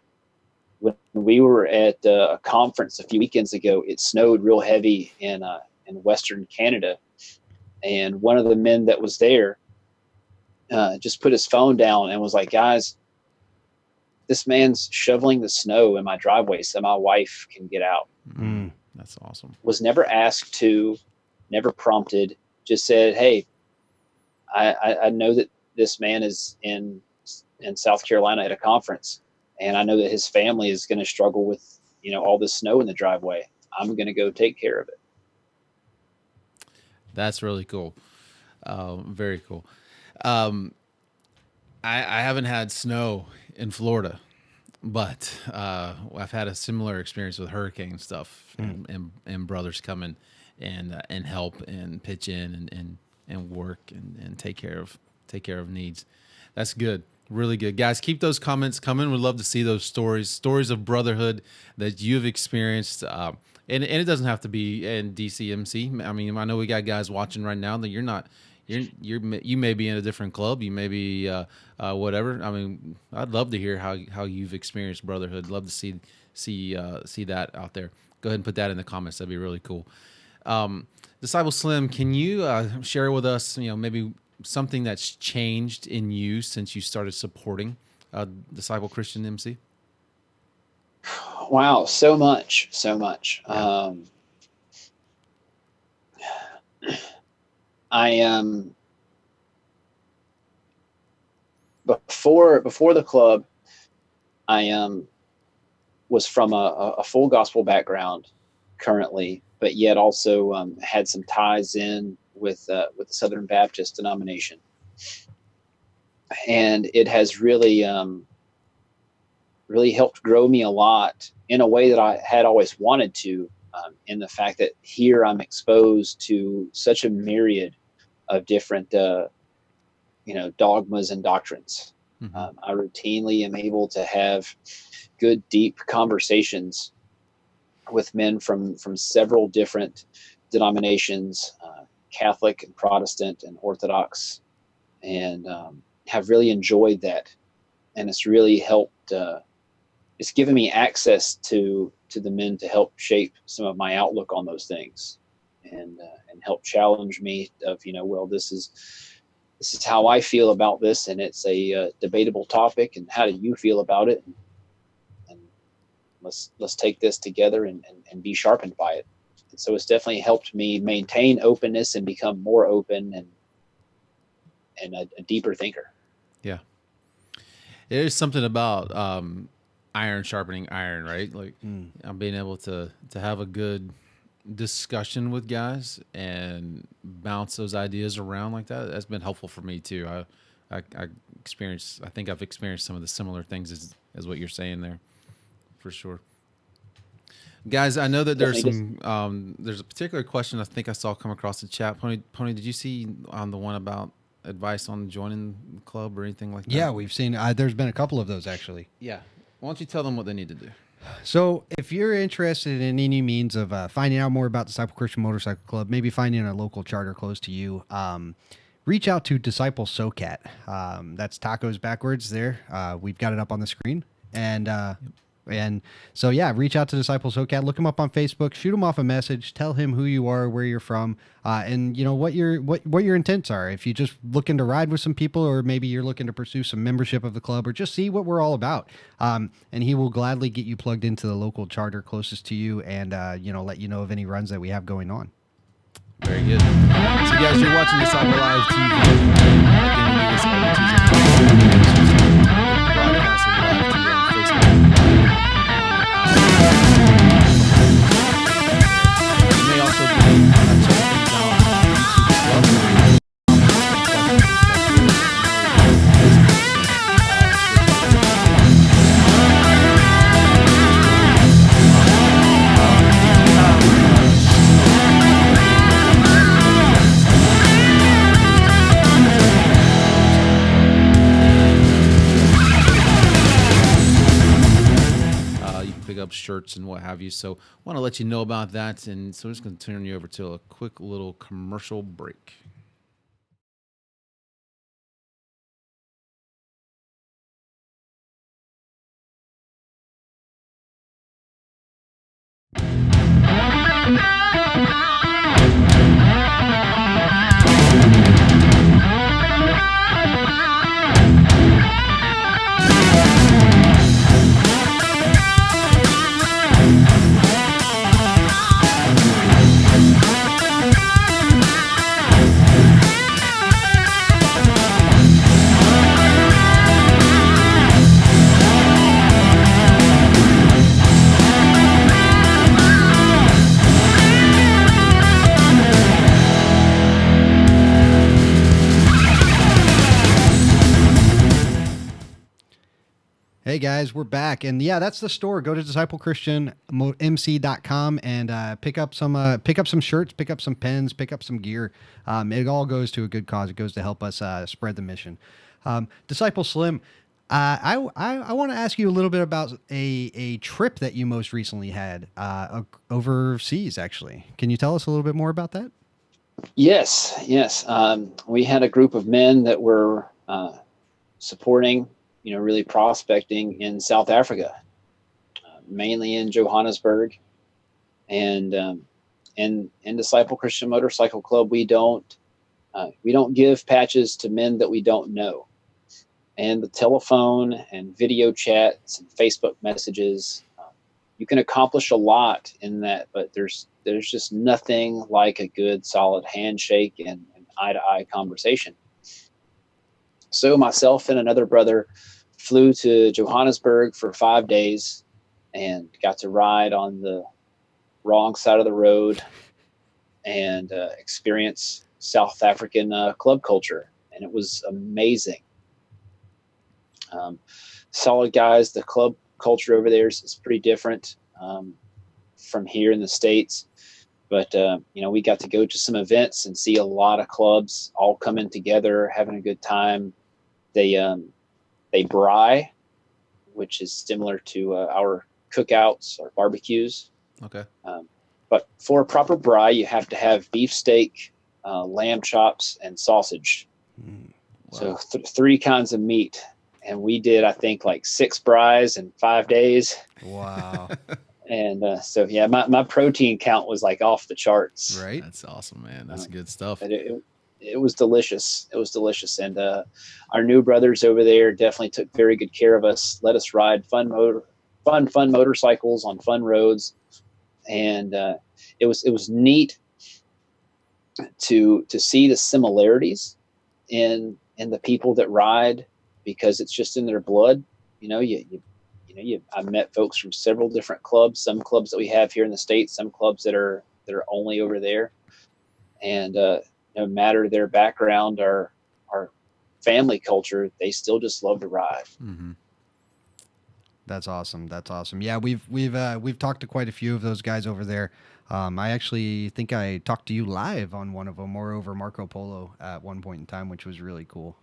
when we were at a conference a few weekends ago, it snowed real heavy in Western Canada, and one of the men that was there just put his phone down and was like, "Guys, this man's shoveling the snow in my driveway so my wife can get out." That's awesome. Was never asked to, never prompted, just said, "Hey, I know that this man is in South Carolina at a conference, and I know that his family is going to struggle with, all this snow in the driveway. I'm going to go take care of it." That's really cool. Very cool. Um, I haven't had snow in Florida, but I've had a similar experience with hurricane stuff, and brothers come in and help and pitch in and work and take care of needs. That's good. Really good. Guys, keep those comments coming. We'd love to see those stories of brotherhood that you've experienced. And it doesn't have to be in DCMC. I mean, I know we got guys watching right now that you may be in a different club. You may be whatever. I mean, I'd love to hear how you've experienced brotherhood. Love to see that out there. Go ahead and put that in the comments. That'd be really cool. Disciple Slim, can you share with us, maybe something that's changed in you since you started supporting Disciple Christian MC? Wow, so much. Yeah. I am before the club. I was from a full gospel background currently, but yet also had some ties in with the Southern Baptist denomination, and it has really helped grow me a lot in a way that I had always wanted to. In the fact that here I'm exposed to such a myriad of different dogmas and doctrines. Mm-hmm. I routinely am able to have good, deep conversations with men from several different denominations, Catholic and Protestant and Orthodox, and have really enjoyed that. And it's really helped. It's given me access to the men to help shape some of my outlook on those things, and help challenge me of, well, this is how I feel about this, and it's a debatable topic, and how do you feel about it? And let's take this together and be sharpened by it. And so it's definitely helped me maintain openness and become more open and a deeper thinker. Yeah. There's something about iron sharpening iron, right? Like I'm being able to have a good discussion with guys and bounce those ideas around like that. That's been helpful for me too. I think I've experienced some of the similar things as what you're saying there, for sure. Guys, I know that there's there's a particular question I think I saw come across the chat. Pony, did you see on the one about advice on joining the club or anything like that? Yeah, we've seen. There's been a couple of those actually. Yeah. Why don't you tell them what they need to do? So, if you're interested in any means of finding out more about Disciple Christian Motorcycle Club, maybe finding a local charter close to you, reach out to Disciple SoCat. That's tacos backwards there. We've got it up on the screen. And so, yeah, reach out to Disciple SoCat. Look him up on Facebook. Shoot him off a message. Tell him who you are, where you're from, and what your intents are. If you're just looking to ride with some people, or maybe you're looking to pursue some membership of the club, or just see what we're all about. And he will gladly get you plugged into the local charter closest to you, and let you know of any runs that we have going on. Very good. So, guys, you're watching Disciple Live TV. Again, we do this every Tuesday. Broadcasting live to you on Facebook. You may also be checking things out on YouTube as well. You can pick up shirts and what have you. So I want to let you know about that. And so I'm just going to turn you over to a quick little commercial break. Hey guys, we're back, and yeah, that's the store. Go to disciplechristianmc.com and pick up some shirts, pick up some pens, pick up some gear. It all goes to a good cause. It goes to help us spread the mission. Disciple Slim, I want to ask you a little bit about a trip that you most recently had overseas. Actually, can you tell us a little bit more about that? Yes. We had a group of men that were supporting, really prospecting in South Africa, mainly in Johannesburg, and in Disciple Christian Motorcycle Club, we don't give patches to men that we don't know. And the telephone and video chats and Facebook messages, you can accomplish a lot in that, but there's just nothing like a good solid handshake and eye-to-eye conversation. So myself and another brother flew to Johannesburg for 5 days and got to ride on the wrong side of the road and experience South African club culture. And it was amazing. Solid guys. The club culture over there is pretty different from here in the States. But, we got to go to some events and see a lot of clubs all coming together, having a good time. They braai, which is similar to our cookouts or barbecues. Okay. But for a proper braai, you have to have beefsteak, lamb chops, and sausage. Wow. So 3 kinds of meat. And we did, I think, like 6 braais in 5 days. Wow. And so, yeah, my protein count was like off the charts. Right. That's awesome, man. That's good stuff. But it was delicious. It was delicious. And our new brothers over there definitely took very good care of us, let us ride fun motorcycles on fun roads. And it was neat to see the similarities in the people that ride, because it's just in their blood. I met folks from several different clubs, some clubs that we have here in the States, some clubs that are only over there. And no matter their background or family culture, they still just love to ride. Mm-hmm. That's awesome. That's awesome. Yeah, we've talked to quite a few of those guys over there. I actually think I talked to you live on one of them, or over Marco Polo at one point in time, which was really cool.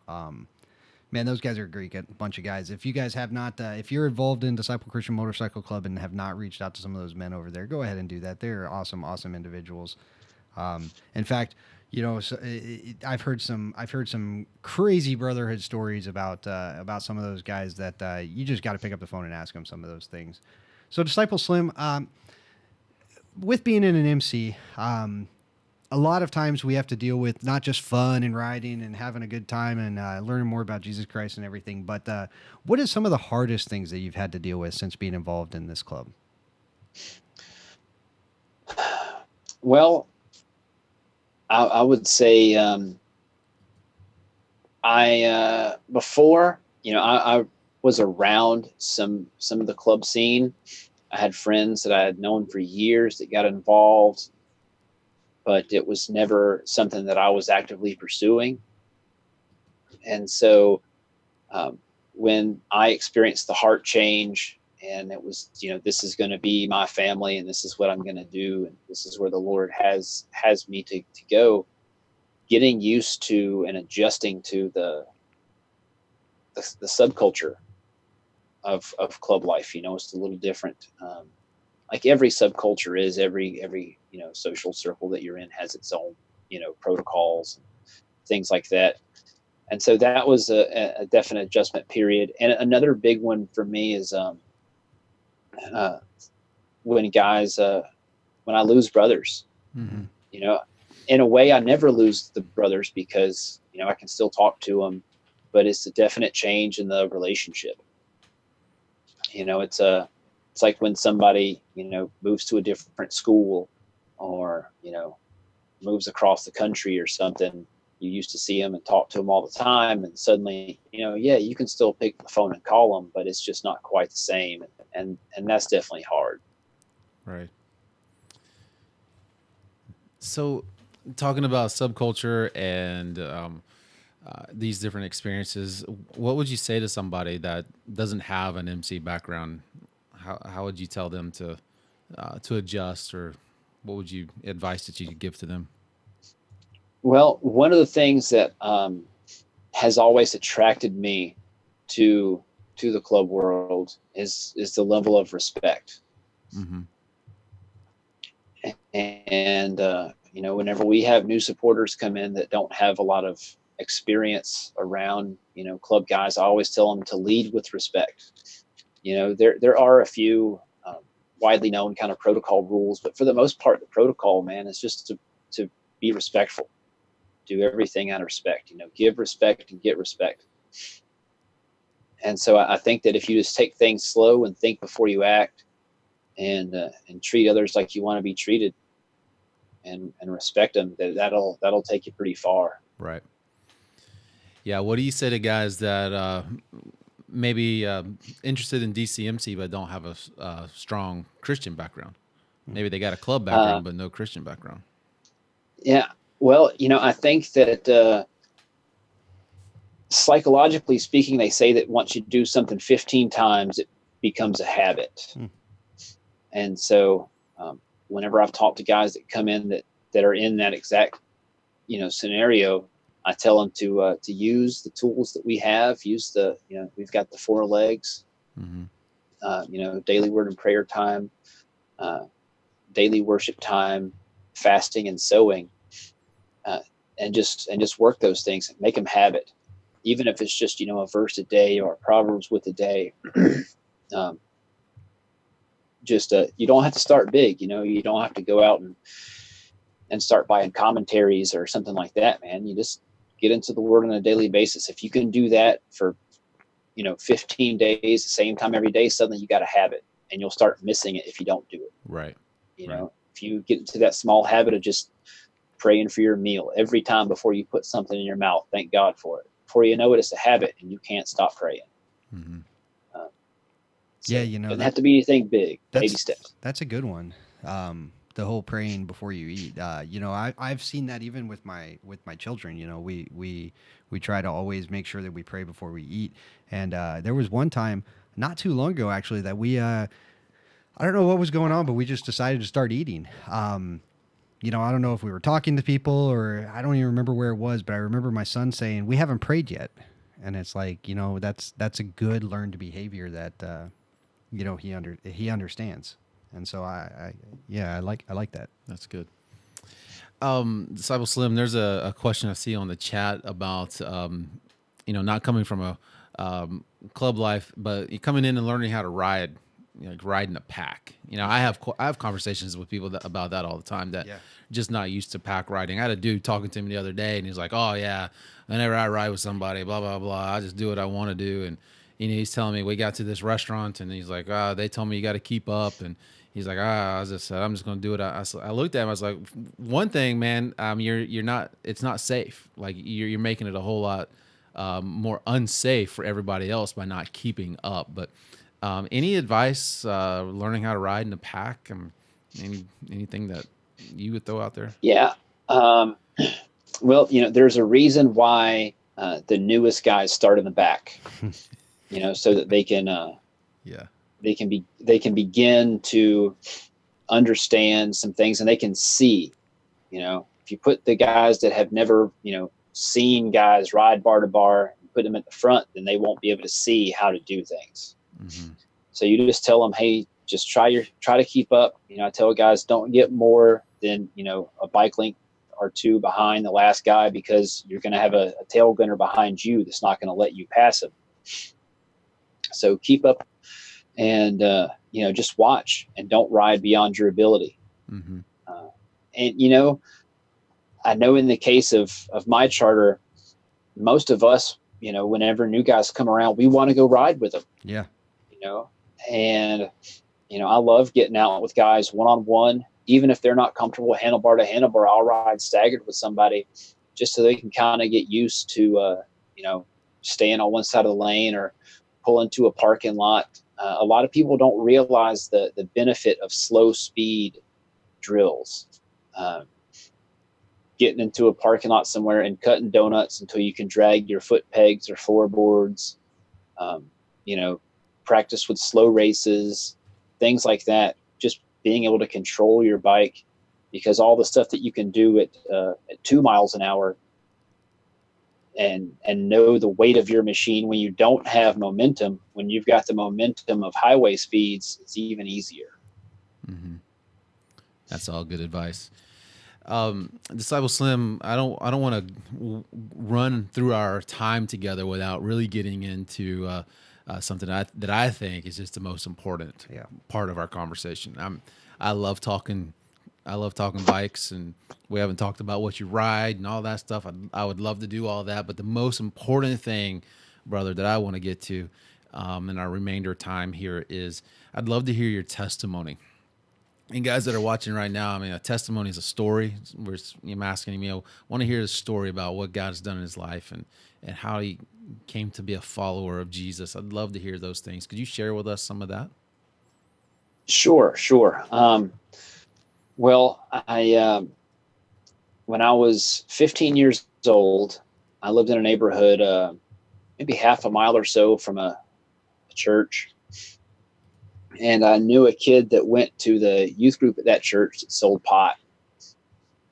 Man, those guys are a great bunch of guys. If you guys have not, if you're involved in Disciple Christian Motorcycle Club and have not reached out to some of those men over there, go ahead and do that. They're awesome, awesome individuals. In fact, I've heard some crazy brotherhood stories about some of those guys that you just got to pick up the phone and ask them some of those things. So, Disciple Slim, with being in an MC, a lot of times we have to deal with not just fun and riding and having a good time and learning more about Jesus Christ and everything, but what is some of the hardest things that you've had to deal with since being involved in this club? Well, I would say before, I was around some of the club scene. I had friends that I had known for years that got involved, but it was never something that I was actively pursuing. And so when I experienced the heart change, and it was, this is going to be my family, and this is what I'm going to do, and this is where the Lord has me to go, getting used to and adjusting to the subculture of club life. It's a little different. Like every subculture is, every social circle that you're in has its own protocols and things like that. And so that was a definite adjustment period. And another big one for me is when I lose brothers. Mm-hmm. In a way, I never lose the brothers, because I can still talk to them, but it's a definite change in the relationship. It's like when somebody, moves to a different school, or, moves across the country or something. You used to see them and talk to them all the time, and suddenly, you can still pick up the phone and call them, but it's just not quite the same. And that's definitely hard. Right. So, talking about subculture and these different experiences, what would you say to somebody that doesn't have an MC background? How would you tell them to adjust, or what would you advice that you could give to them? Well, one of the things that has always attracted me to the club world is the level of respect. Mm-hmm. And whenever we have new supporters come in that don't have a lot of experience around club guys, I always tell them to lead with respect. There are a few widely known kind of protocol rules, but for the most part, the protocol, man, is just to be respectful. Do everything out of respect. Give respect and get respect. And so I think that if you just take things slow and think before you act, and treat others like you want to be treated, and respect them, that'll take you pretty far. Right. Yeah. What do you say to guys that maybe interested in DCMC but don't have a strong Christian background? Maybe they got a club background but no Christian background. Yeah. Well, I think that psychologically speaking, they say that once you do something 15 times, it becomes a habit. And so whenever I've talked to guys that come in that are in that exact, scenario, I tell them to use the tools that we have, we've got the 4 legs, daily word and prayer time, daily worship time, fasting and sowing, and just work those things and make them habit, even if it's just, a verse a day or Proverbs with a day. You don't have to start big, you don't have to go out and start buying commentaries or something like that, man. You just get into the word on a daily basis. If you can do that for, 15 days, the same time every day, suddenly you got a habit, and you'll start missing it if you don't do it. Right. If you get into that small habit of just praying for your meal every time before you put something in your mouth, thank God for it. Before you know it, it's a habit and you can't stop praying. Mm-hmm. It doesn't have to be anything big. Baby steps. That's a good one. The whole praying before you eat. I've seen that even with my children. We try to always make sure that we pray before we eat. And there was one time not too long ago actually that we I don't know what was going on, but we just decided to start eating. I don't know if we were talking to people or I don't even remember where it was, but I remember my son saying, "We haven't prayed yet." And it's like, that's a good learned behavior that he understands. And so I like that. That's good. Disciple Slim, there's a question I see on the chat about not coming from a club life, but you coming in and learning how to ride, like riding a pack. I have conversations with people about that all the time that just not used to pack riding. I had a dude talking to me the other day, and he's like, "Oh yeah, whenever I ride with somebody, blah blah blah, I just do what I want to do." And he's telling me we got to this restaurant, and he's like, "They told me you got to keep up," and he's like, I'm just going to do it. I looked at him. I was like, one thing, man, you're not. It's not safe. Like you're making it a whole lot more unsafe for everybody else by not keeping up. But any advice learning how to ride in a pack? Anything that you would throw out there? Yeah. Well, there's a reason why the newest guys start in the back, so that they can they can begin to understand some things, and they can see, if you put the guys that have never, seen guys ride bar to bar, and put them at the front, then they won't be able to see how to do things. Mm-hmm. So you just tell them, hey, just try to keep up. I tell guys, don't get more than, a bike length or 2 behind the last guy, because you're going to have a tail gunner behind you that's not going to let you pass him. So keep up and, just watch and don't ride beyond your ability. Mm-hmm. And, I know in the case of my charter, most of us, whenever new guys come around, we want to go ride with them. Yeah. And, I love getting out with guys one-on-one, even if they're not comfortable handlebar to handlebar. I'll ride staggered with somebody just so they can kind of get used to, staying on one side of the lane or pull into a parking lot. A lot of people don't realize the benefit of slow speed drills. getting into a parking lot somewhere and cutting donuts until you can drag your foot pegs or floorboards, you know, practice with slow races, things like that. Just being able to control your bike, because all the stuff that you can do at 2 miles an hour and know the weight of your machine when you don't have momentum, when you've got the momentum of highway speeds, it's even easier. Mm-hmm. That's all good advice. Disciple Slim, I don't want to run through our time together without really getting into something that I think is just the most important part of our conversation. I love talking. I love talking bikes, and we haven't talked about what you ride and all that stuff. I would love to do all that, but the most important thing, brother, that I want to get to in our remainder time here is I'd love to hear your testimony. And guys that are watching right now, I mean, a testimony is a story. I'm asking him, want to hear the story about what God has done in his life and how he came to be a follower of Jesus. I'd love to hear those things. Could you share with us some of that? Sure. Well, when I was 15 years old, I lived in a neighborhood, maybe half a mile or so from a church. And I knew a kid that went to the youth group at that church that sold pot.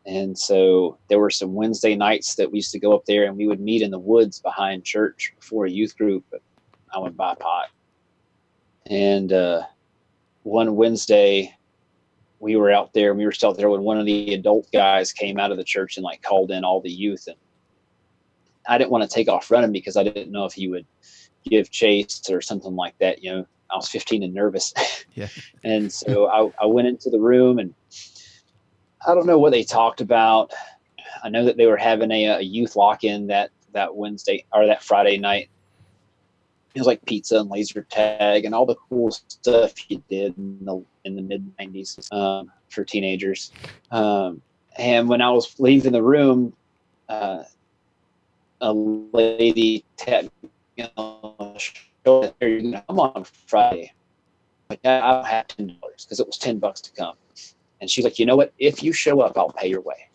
And so there were some Wednesday nights that we used to go up there, and we would meet in the woods behind church before a youth group. But I would buy pot. And one Wednesday, we were out there, and we were still out there when one of the adult guys came out of the church and like called in all the youth. And I didn't want to take off running because I didn't know if he would give chase or something like that. You know, I was 15 and nervous. Yeah. And so I went into the room, and I don't know what they talked about. I know that they were having a youth lock-in that Wednesday or that Friday night. It was like pizza and laser tag and all the cool stuff you did in the mid 90s for teenagers. And when I was leaving the room, a lady tapped me on the shoulder. "You're gonna come on Friday?" Like, I don't have $10 because it was $10 to come. And she's like, "You know what? If you show up, I'll pay your way."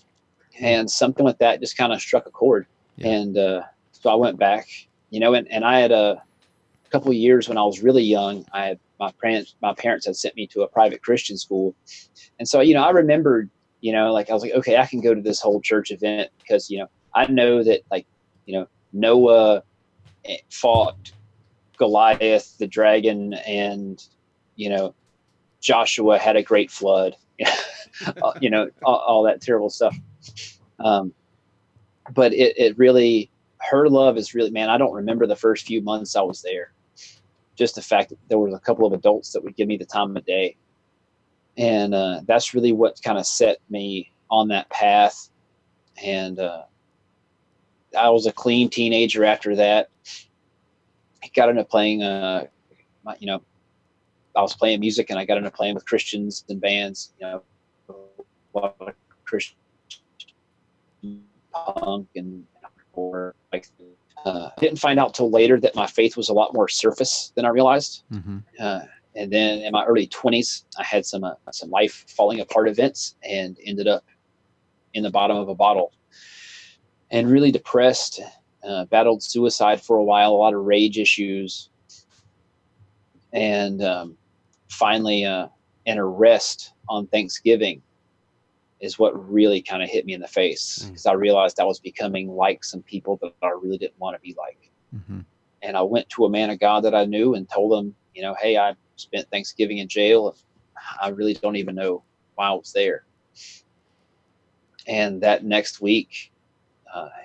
And something like that just kind of struck a chord. Yeah. And so I went back, and I had a couple of years when I was really young. My parents had sent me to a private Christian school. And so, I remembered, like I was like, okay, I can go to this whole church event because, I know that Noah fought Goliath, the dragon, and, Joshua had a great flood, all that terrible stuff. But it really, her love is really, man, I don't remember the first few months I was there. Just the fact that there was a couple of adults that would give me the time of day. And that's really what kind of set me on that path. And I was a clean teenager after that. I got into playing, I was playing music, and I got into playing with Christians and bands, a lot of Christian punk and or like didn't find out till later that my faith was a lot more surface than I realized. Mm-hmm. And then in my early 20s, I had some life falling apart events and ended up in the bottom of a bottle and really depressed, battled suicide for a while, a lot of rage issues. And finally an arrest on Thanksgiving is what really kind of hit me in the face, because I realized I was becoming like some people that I really didn't want to be like. Mm-hmm. And I went to a man of God that I knew and told him, hey, I spent Thanksgiving in jail. I really don't even know why I was there. And that next week,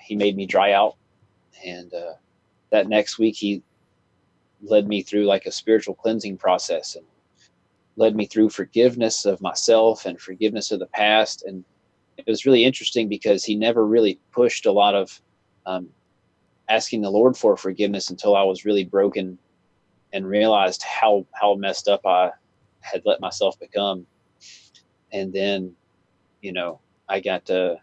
he made me dry out. And that next week, he led me through like a spiritual cleansing process and led me through forgiveness of myself and forgiveness of the past. And it was really interesting because he never really pushed a lot of asking the Lord for forgiveness until I was really broken and realized how messed up I had let myself become. And then, I got to,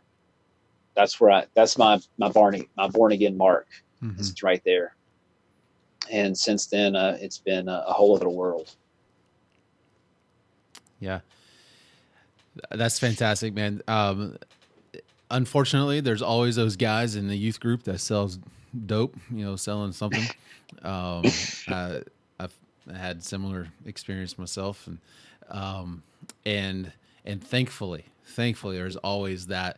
that's my born again mark. Mm-hmm. It's right there. And since then, it's been a whole other world. Yeah, that's fantastic, man. Unfortunately, there's always those guys in the youth group that sells dope, selling something. Um, I've had similar experience myself, um, and and thankfully, there's always that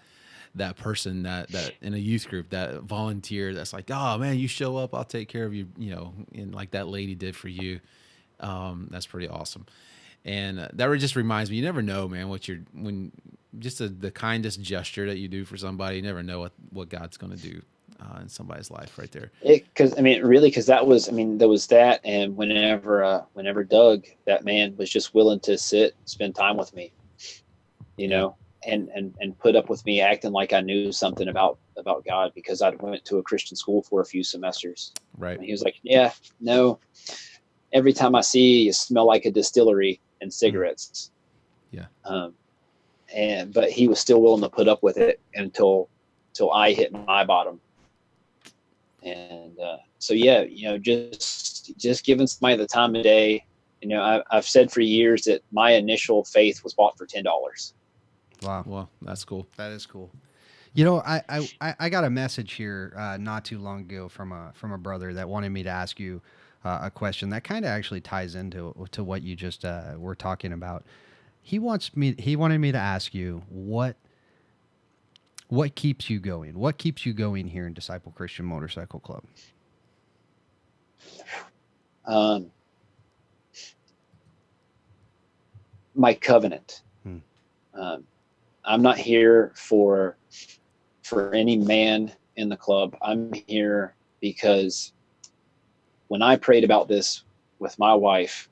person that in a youth group, that volunteer that's like, oh man, you show up, I'll take care of you, and like that lady did for you. That's pretty awesome. And that just reminds me, you never know, man, when just the kindest gesture that you do for somebody, you never know what God's going to do in somebody's life right there. Because that was, there was that. And whenever Doug, that man, was just willing to spend time with me, and put up with me acting like I knew something about God, because I went to a Christian school for a few semesters. Right. And he was like, yeah, no, every time I see you, smell like a distillery and cigarettes. Yeah. But he was still willing to put up with it until I hit my bottom. And so, yeah, just giving somebody the time of day. I've said for years that my initial faith was bought for $10. Wow. Well, that's cool. That is cool. I got a message here not too long ago from a brother that wanted me to ask you a question that kind of actually ties into what you just were talking about. He wanted me to ask you what keeps you going? What keeps you going here in Disciple Christian Motorcycle Club? My covenant. I'm not here for any man in the club. I'm here because when I prayed about this with my wife,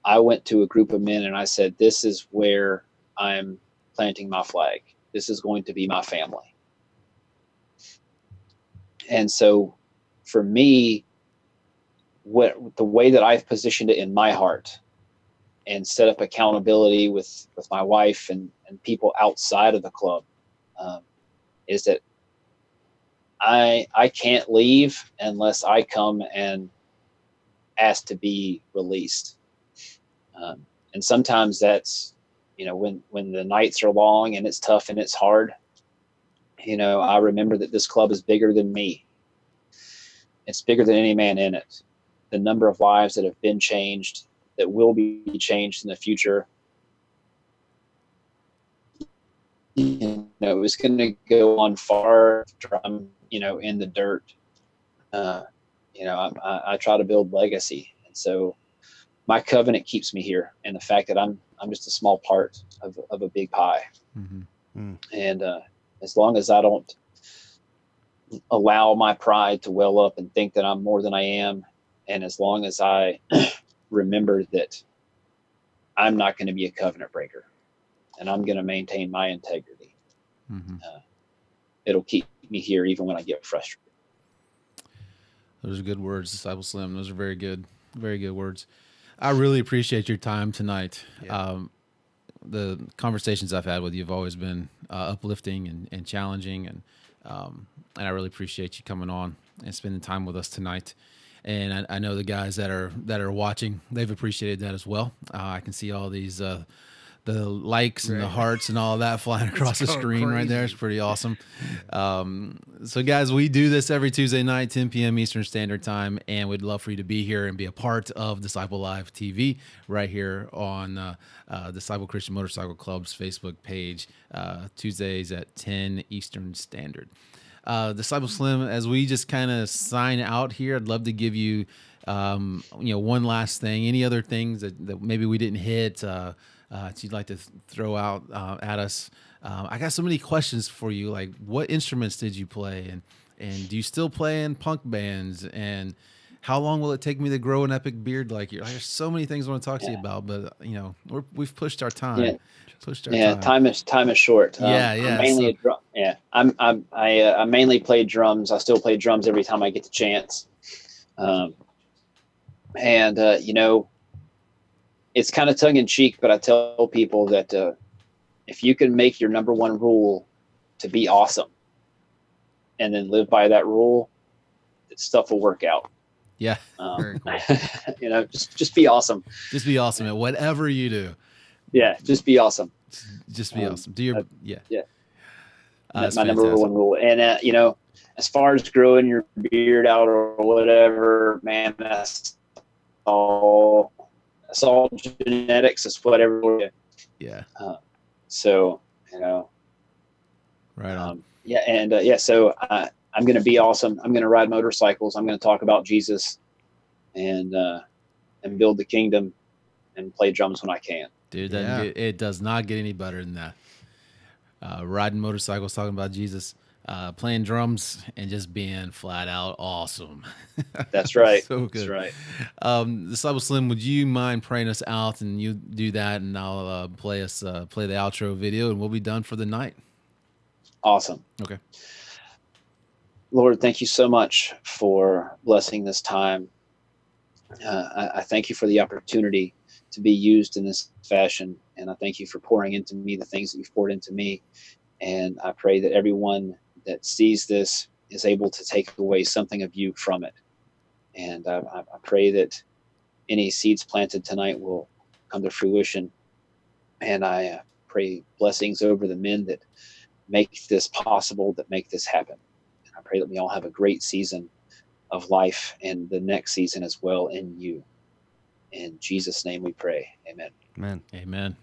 I went to a group of men and I said, this is where I'm planting my flag. This is going to be my family. And so for me, the way that I've positioned it in my heart and set up accountability with my wife and people outside of the club, is that I can't leave unless I come and ask to be released. And sometimes that's, when the nights are long and it's tough and it's hard, I remember that this club is bigger than me. It's bigger than any man in it. The number of lives that have been changed, that will be changed in the future, it's going to go on far after I'm, in the dirt. I try to build legacy. And so my covenant keeps me here. And the fact that I'm just a small part of a big pie. Mm-hmm. And as long as I don't allow my pride to well up and think that I'm more than I am, and as long as I remember that I'm not going to be a covenant breaker and I'm going to maintain my integrity, it'll keep me here even when I get frustrated. Those are good words, Disciple Slim. Those are very good words. I really appreciate your time tonight. Yeah. The conversations I've had with you have always been uplifting and challenging, and I really appreciate you coming on and spending time with us tonight. And I know the guys that are watching, they've appreciated that as well. I can see all these the likes and the hearts and all of that flying across the screen right there. It's pretty awesome. So guys, we do this every Tuesday night, 10 p.m. Eastern Standard Time, and we'd love for you to be here and be a part of Disciple Live TV right here on Disciple Christian Motorcycle Club's Facebook page, Tuesdays at 10 Eastern Standard. Disciple Slim, as we just kind of sign out here, I'd love to give you, one last thing. Any other things that maybe we didn't hit that you'd like to throw out at us? I got so many questions for you. Like, what instruments did you play, and do you still play in punk bands? And how long will it take me to grow an epic beard like you? There's so many things I want to talk to you about, but we've pushed our time. Yeah. Time is short. I'm mainly a drum. Yeah, I mainly play drums. I still play drums every time I get the chance. It's kind of tongue in cheek, but I tell people that if you can make your number one rule to be awesome, and then live by that rule, stuff will work out. Yeah, very cool. Just be awesome. Just be awesome at whatever you do. Yeah, just be awesome. Just be awesome. Do your That's my number fantastic. one rule. And you know, as far as growing your beard out or whatever, man, that's all genetics. It's whatever. Yeah. So you know, Right on. yeah, and yeah. So I'm going to be awesome. I'm going to ride motorcycles. I'm going to talk about Jesus, and build the kingdom, and play drums when I can. Dude, Yeah. it does not get any better than that. Riding motorcycles, talking about Jesus, playing drums, and just being flat out awesome. That's right. So That's good. right. Disciple Slim, would you mind praying us out, and you do that, and I'll play the outro video, and we'll be done for the night. Awesome. Okay. Lord, thank you so much for blessing this time. I thank you for the opportunity to be used in this fashion, and I thank you for pouring into me the things that you've poured into me. And I pray that everyone that sees this is able to take away something of you from it. And I pray that any seeds planted tonight will come to fruition. And I pray blessings over the men that make this possible, that make this happen. And I pray that we all have a great season of life and the next season as well in you. In Jesus' name we pray. Amen. Man. Amen.